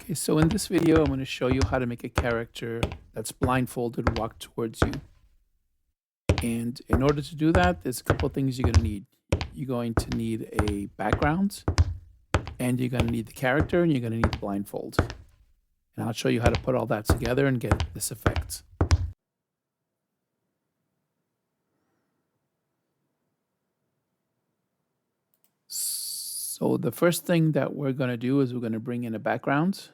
Okay, so in this video, I'm going to show you how to make a character that's blindfolded walk towards you. And in order to do that, there's a couple of things you're going to need. You're going to need a background, and you're going to need the character, and you're going to need the blindfold. And I'll show you how to put all that together and get this effect. So the first thing that we're going to do is we're going to bring in a background.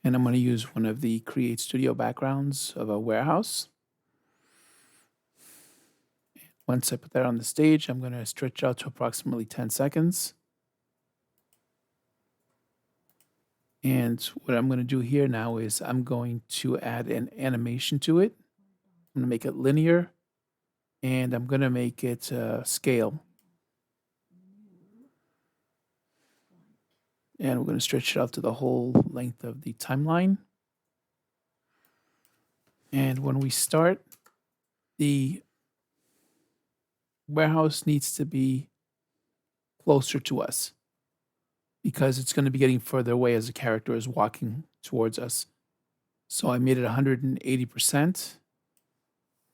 And I'm going to use one of the Create Studio backgrounds of a warehouse. Once I put that on the stage, I'm going to stretch out to approximately 10 seconds. And what I'm going to do here now is I'm going to add an animation to it. I'm going to make it linear, and I'm going to make it scale. And we're going to stretch it out to the whole length of the timeline. And when we start, the warehouse needs to be closer to us because it's going to be getting further away as the character is walking towards us. So I made it 180%.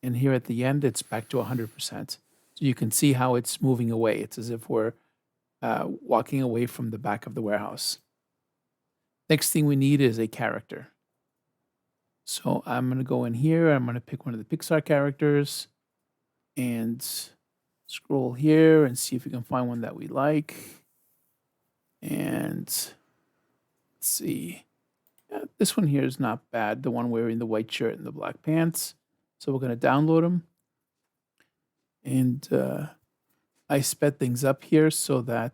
And here at the end, it's back to 100%. So you can see how it's moving away. It's as if we're walking away from the back of the warehouse. Next thing we need is a character. So I'm going to go in here. I'm going to pick one of the Pixar characters and scroll here and see if we can find one that we like. And let's see. Yeah, this one here is not bad. The one wearing the white shirt and the black pants. So we're going to download them. And I sped things up here so that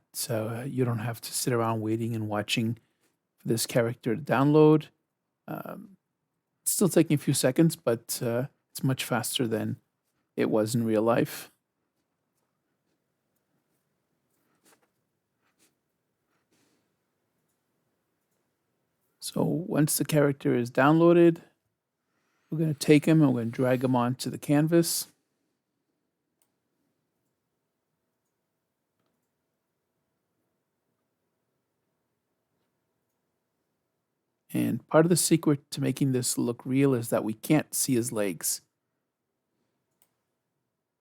you don't have to sit around waiting and watching for this character to download. It's still taking a few seconds, but it's much faster than it was in real life. So once the character is downloaded, we're going to take him and we're going to drag him onto the canvas. And part of the secret to making this look real is that we can't see his legs.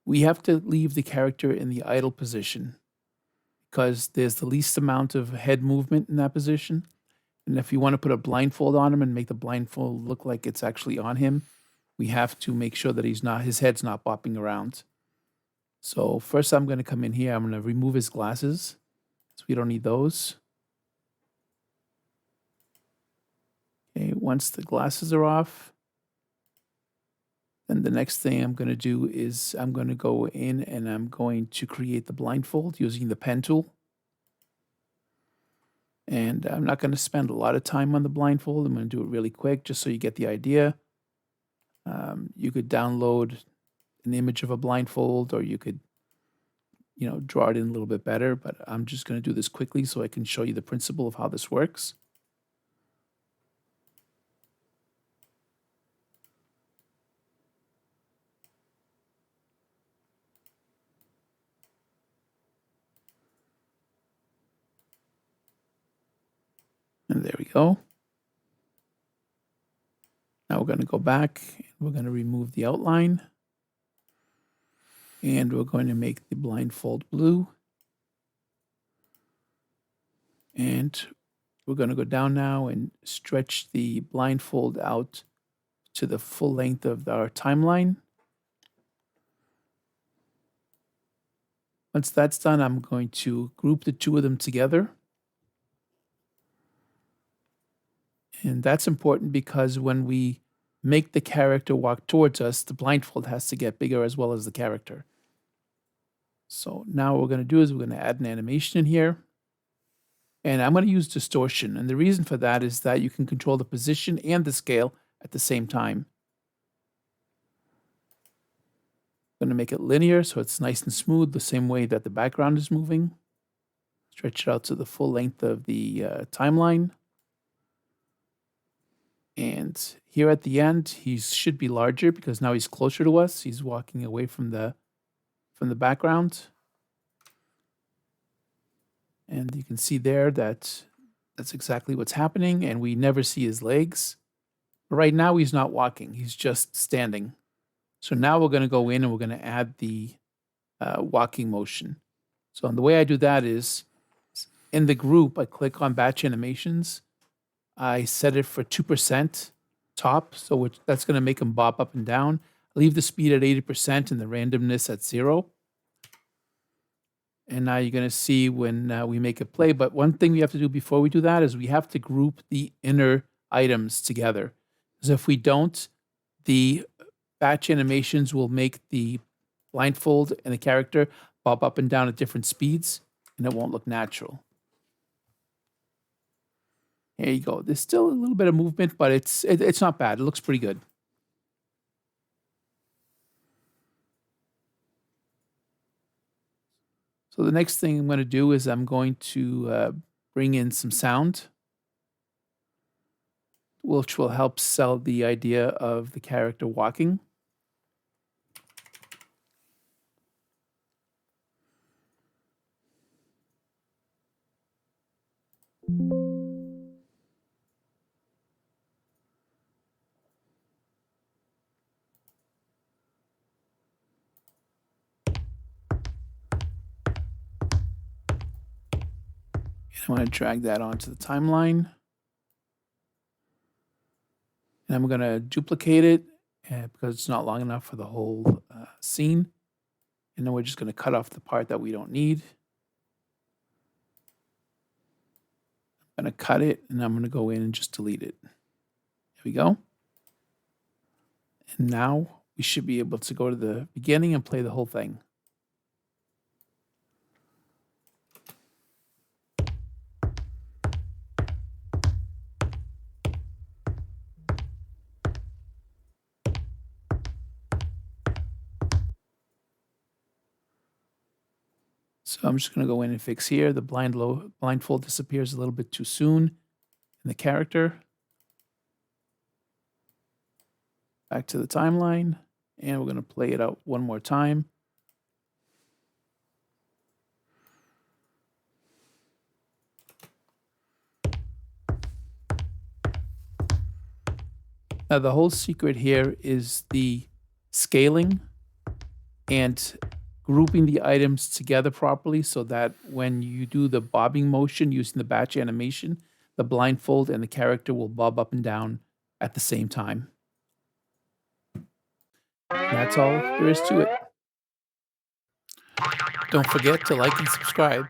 We have to leave the character in the idle position because there's the least amount of head movement in that position. And if you want to put a blindfold on him and make the blindfold look like it's actually on him, we have to make sure that his head's not bopping around. So first I'm going to come in here. I'm going to remove his glasses. So we don't need those. Okay, once the glasses are off, then the next thing I'm going to do is I'm going to go in and I'm going to create the blindfold using the pen tool. And I'm not going to spend a lot of time on the blindfold. I'm going to do it really quick just so you get the idea. You could download an image of a blindfold, or you could, draw it in a little bit better. But I'm just going to do this quickly so I can show you the principle of how this works. And there we go. Now we're going to go back. We're going to remove the outline. And we're going to make the blindfold blue. And we're going to go down now and stretch the blindfold out to the full length of our timeline. Once that's done, I'm going to group the two of them together. And that's important because when we make the character walk towards us, the blindfold has to get bigger as well as the character. So now what we're going to do is we're going to add an animation in here. And I'm going to use distortion. And the reason for that is that you can control the position and the scale at the same time. I'm going to make it linear so it's nice and smooth, the same way that the background is moving. Stretch it out to the full length of the timeline. And here at the end, he should be larger because now he's closer to us. He's walking away from the background. And you can see there that That's exactly what's happening, and we never see his legs. But right now, he's not walking, he's just standing. So now we're gonna go in and we're gonna add the walking motion. So the way I do that is in the group, I click on batch animations. I set it for 2% top, so that's going to make them bob up and down. Leave the speed at 80% and the randomness at 0. And now you're going to see when we make a play. But one thing we have to do before we do that is we have to group the inner items together. Because if we don't, the batch animations will make the blindfold and the character bob up and down at different speeds, and it won't look natural. There you go. There's still a little bit of movement, but it's not bad. It looks pretty good. So the next thing I'm going to do is I'm going to bring in some sound, which will help sell the idea of the character walking. I want to drag that onto the timeline. And I'm going to duplicate it because it's not long enough for the whole scene. And then we're just going to cut off the part that we don't need. I'm going to cut it, and I'm going to go in and just delete it. There we go. And now we should be able to go to the beginning and play the whole thing. So I'm just going to go in and fix here. The blindfold disappears a little bit too soon in the character. Back to the timeline, and we're going to play it out one more time. Now the whole secret here is the scaling and grouping the items together properly so that when you do the bobbing motion using the batch animation, the blindfold and the character will bob up and down at the same time. And that's all there is to it. Don't forget to like and subscribe.